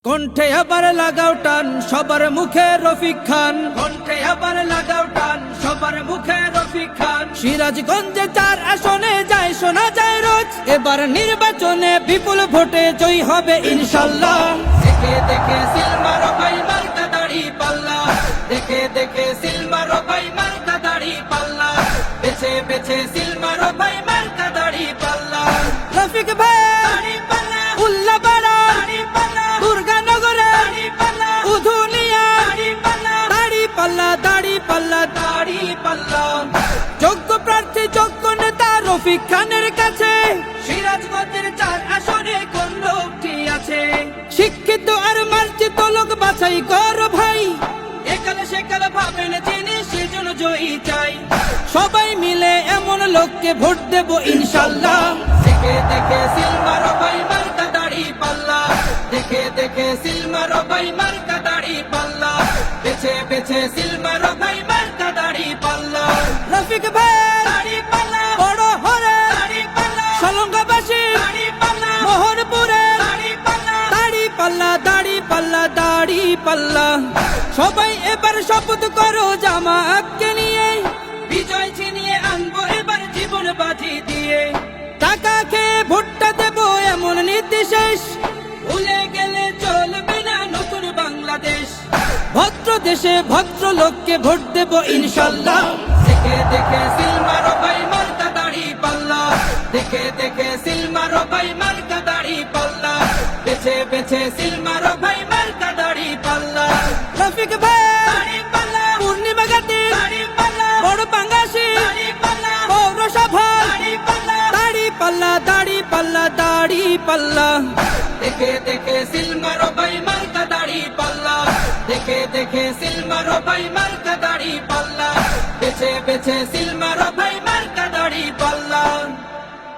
কণ্ঠে আবার লাগাও টান সবার মুখে রফিক খান, কণ্ঠে আবার লাগাও টান সবার মুখে রফিক খান। সিরাজগঞ্জে 4 আসনে যায় শোনা যায় রোজ, এবার নির্বাচনে বিপুল ভোটে জয়ী হবে ইনশাল্লাহ। দেখে দেখে সিল মারো ভাই মার্কা দাড়ি পাল্লা, দেখে দেখে সিল মারো ভাই মার্কা দাড়ি পাল্লা, বেছে বেছে সিল মারো ভাই মার্কা দাড়ি পাল্লা। রফিক ভাই দাড়ি পাল্লা, উল্লাপাড়া দাড়ি পাল্লা, দুর্গানগরে দাড়ি পাল্লা, উধুনিয়া দাড়ি পাল্লা, দাড়ি পাল্লা দাড়ি পাল্লা দাড়ি পাল্লা। যোগ্য প্রার্থী যোগ্য নেতা রফিক খানের কাছে সিরাজগঞ্জের 4 আসনে কোন লোকটি আছে? শিক্ষিত আর মার্জিত লোক বাছাই কর ভাই, একালে সেকালে ভাবেন যিনি সেজন্য জয়ী চাই। সবাই মিলে এমন লোককে ভোট দেব ইনশাল্লাহ। দেখে দেখে সিল মারো ভাই মার্কা দাড়ি পাল্লা, দেখে দেখে সিল মারো ভাই মার্কা দাড়ি পাল্লা, বেছে বেছে সিল মারো ভাই মার্কা দাড়ি পাল্লা। রফিক ভাই দাড়ি পাল্লা, বড় হরে দাড়ি পাল্লা, সলঙ্গাবাসী দাড়ি পাল্লা, মোহনপুরে দাড়ি পাল্লা, দাড়ি পাল্লা দাড়ি পাল্লা দাড়ি পাল্লা। সবাই এবার শপথ করো জামাতকে নিয়ে, বিজয় ছিনিয়ে আনবো এবার জীবন বাজি দিয়ে। টাকা খেয়ে ভোটটা দেবো এমন নীতি শেষ, ভুলে গেলে চলবে না নতুন বাংলাদেশ। ভদ্র দেশে ভদ্র লোককে ভোট দেবো ইনশাল্লাহ। দেখে দেখে সিল মারো ভাই মার্কা দাড়ি পাল্লা, দেখে দেখে সিল মারো ভাই মার্কা দাড়ি পাল্লা, বেছে বেছে সিল মারো ভাই মার্কা দাড়ি পাল্লা। রফিক ভাই দাড়ি পাল্লা, পূর্ণিমা গাতি দাড়ি পাল্লা, বড় পাঙ্গাসি দাড়ি পাল্লা, পৌরসভা দাড়ি পাল্লা, দাড়ি পাল্লা দাড়ি পাল্লা দাড়ি পাল্লা। দেখে দেখে সিল মারো ভাই মার্কা দাড়ি পাল্লা, দেখে দেখে সিল মারো ভাই মার্কা দাড়ি পাল্লা, বেছে বেছে সিল মারো ভাই মার্কা দাড়ি পাল্লা।